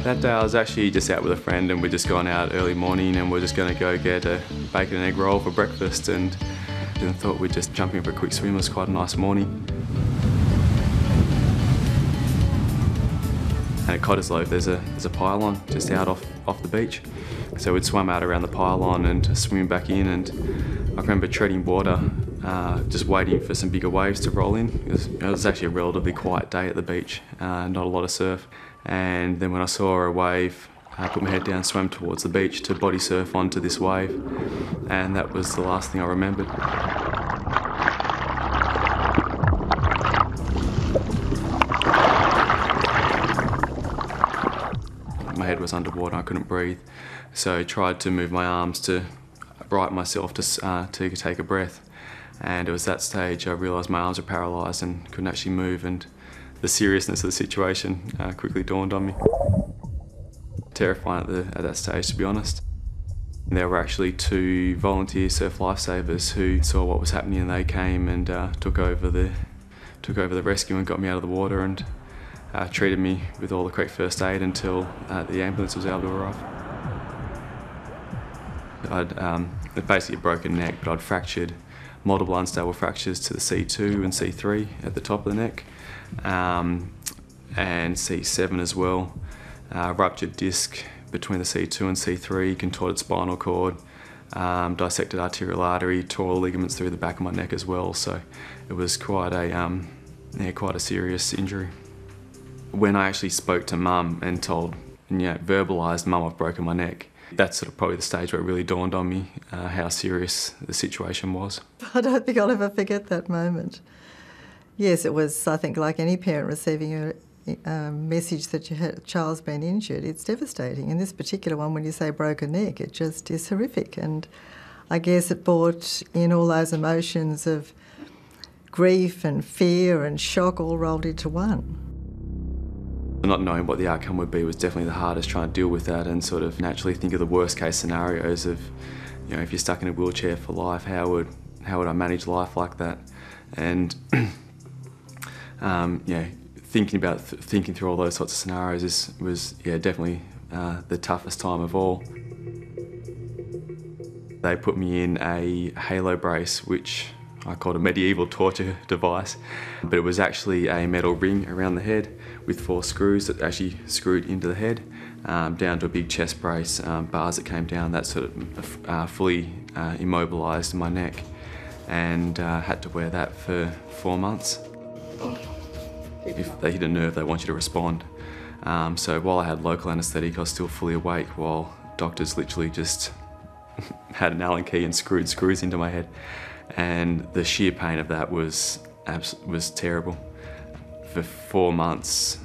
That day I was actually just out with a friend and we'd just gone out early morning and we're just going to go get a bacon and egg roll for breakfast, and then thought we'd just jump in for a quick swim. It was quite a nice morning. And at Cottesloe there's a pylon just out off the beach. So we'd swum out around the pylon and swim back in, and I remember treading water, just waiting for some bigger waves to roll in. It was actually a relatively quiet day at the beach, not a lot of surf. And then when I saw a wave, I put my head down, swam towards the beach to body surf onto this wave, and that was the last thing I remembered. My head was underwater, I couldn't breathe, so I tried to move my arms to right myself to take a breath, and it was that stage I realised my arms were paralysed and couldn't actually move, and the seriousness of the situation quickly dawned on me. Terrifying at that stage, to be honest. There were actually 2 volunteer surf lifesavers who saw what was happening, and they came and took over the rescue and got me out of the water and treated me with all the correct first aid until the ambulance was able to arrive. I'd basically a broken neck, but I'd fractured multiple unstable fractures to the C2 and C3 at the top of the neck, and C7 as well. Ruptured disc between the C2 and C3, contorted spinal cord, dissected arterial artery, tore ligaments through the back of my neck as well. So it was quite a serious injury. When I actually spoke to Mum and verbalised, Mum, I've broken my neck, that's sort of probably the stage where it really dawned on me how serious the situation was. I don't think I'll ever forget that moment. Yes, it was, I think, like any parent receiving a message that your child's been injured, it's devastating. In this particular one, when you say broken neck, it just is horrific. And I guess it brought in all those emotions of grief and fear and shock all rolled into one. Not knowing what the outcome would be was definitely the hardest, trying to deal with that and sort of naturally think of the worst case scenarios of, if you're stuck in a wheelchair for life, how would I manage life like that? And thinking through all those sorts of scenarios was definitely the toughest time of all. They put me in a halo brace, which I called a medieval torture device, but it was actually a metal ring around the head with 4 screws that actually screwed into the head, down to a big chest brace, bars that came down, that sort of fully immobilised my neck, and had to wear that for 4 months. If they hit a nerve, they want you to respond. So while I had local anaesthetic, I was still fully awake while doctors literally just had an Allen key and screwed screws into my head. And the sheer pain of that was terrible. For 4 months,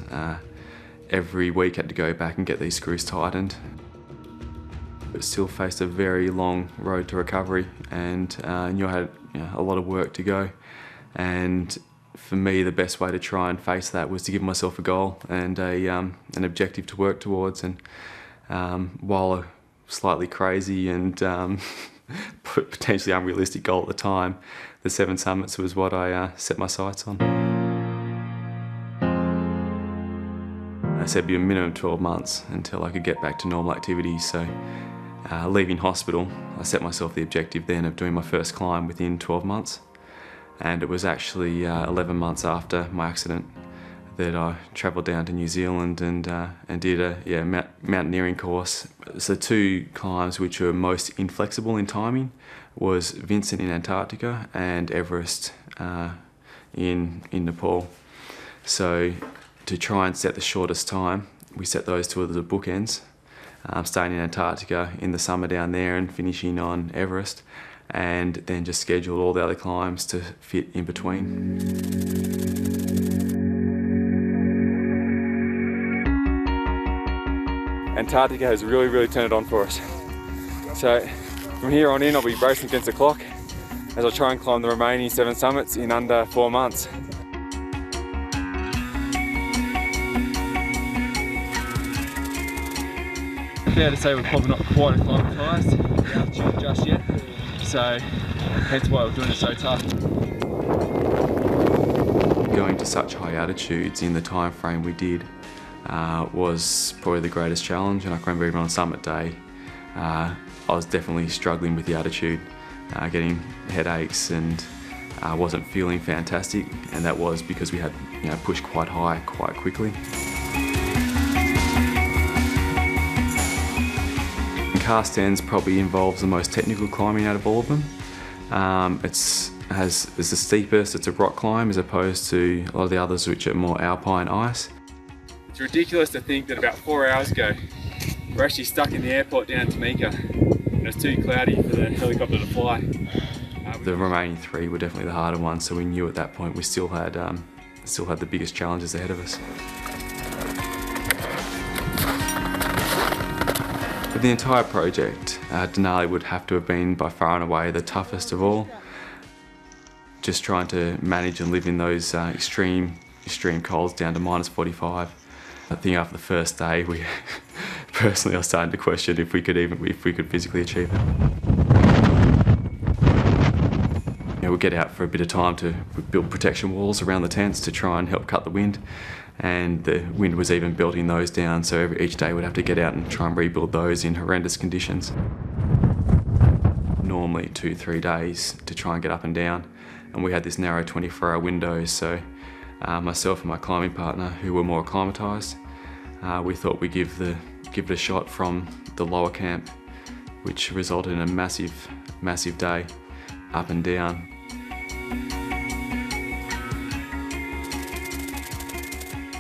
every week I had to go back and get these screws tightened. But still faced a very long road to recovery, and knew I had a lot of work to go. And for me, the best way to try and face that was to give myself a goal and an objective to work towards. And while a slightly crazy and potentially unrealistic goal at the time, the 7 summits was what I set my sights on. I said it'd be a minimum 12 months until I could get back to normal activities. So leaving hospital, I set myself the objective then of doing my first climb within 12 months. And it was actually 11 months after my accident that I travelled down to New Zealand and did a mountaineering course. So 2 climbs which were most inflexible in timing was Vincent in Antarctica and Everest in Nepal. So to try and set the shortest time, we set those 2 as the bookends, starting in Antarctica in the summer down there and finishing on Everest, and then just scheduled all the other climbs to fit in between. Antarctica has really turned it on for us. So from here on in, I'll be racing against the clock as I try and climb the remaining 7 summits in under 4 months. Fair to say we're probably not quite acclimatised to the altitude just yet, so hence why we're doing it so tough. Going to such high altitudes in the time frame we did was probably the greatest challenge, and I can remember even on summit day, I was definitely struggling with the altitude, getting headaches, and wasn't feeling fantastic, and that was because we had pushed quite high quite quickly. Cast ends probably involves the most technical climbing out of all of them. It's the steepest, it's a rock climb as opposed to a lot of the others which are more alpine ice. It's ridiculous to think that about 4 hours ago we're actually stuck in the airport down in Tamika and it's too cloudy for the helicopter to fly. The remaining 3 were definitely the harder ones, so we knew at that point we still had the biggest challenges ahead of us. For the entire project, Denali would have to have been by far and away the toughest of all. Just trying to manage and live in those extreme colds down to -45. I think after the first day, personally I was starting to question if we could physically achieve it. We'd get out for a bit of time to build protection walls around the tents to try and help cut the wind, and the wind was even belting those down, so each day we'd have to get out and try and rebuild those in horrendous conditions. Normally 2-3 days to try and get up and down, and we had this narrow 24-hour window, so myself and my climbing partner, who were more acclimatised, we thought we'd give it a shot from the lower camp, which resulted in a massive day up and down.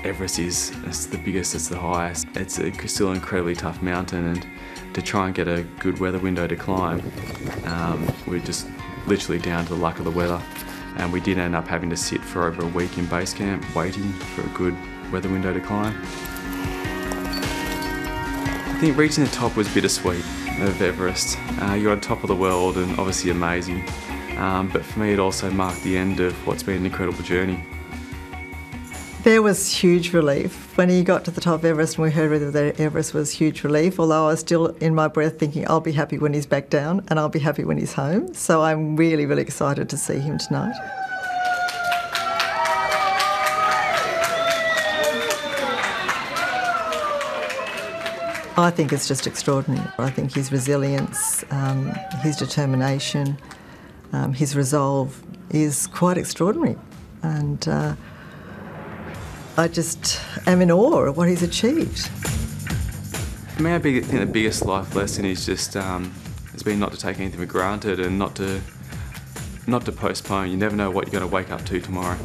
Everest it's the biggest, it's the highest. It's still an incredibly tough mountain, and to try and get a good weather window to climb, we're just literally down to the luck of the weather. And we did end up having to sit for over a week in base camp waiting for a good weather window to climb. I think reaching the top was bittersweet of Everest. You're on top of the world and obviously amazing, but for me it also marked the end of what's been an incredible journey. There was huge relief. When he got to the top of Everest and we heard that Everest was huge relief, although I was still in my breath thinking I'll be happy when he's back down and I'll be happy when he's home. So I'm really, really excited to see him tonight. I think it's just extraordinary. I think his resilience, his determination, his resolve is quite extraordinary. And I just am in awe of what he's achieved. For me, I think the biggest life lesson is just has been not to take anything for granted and not to postpone. You never know what you're going to wake up to tomorrow.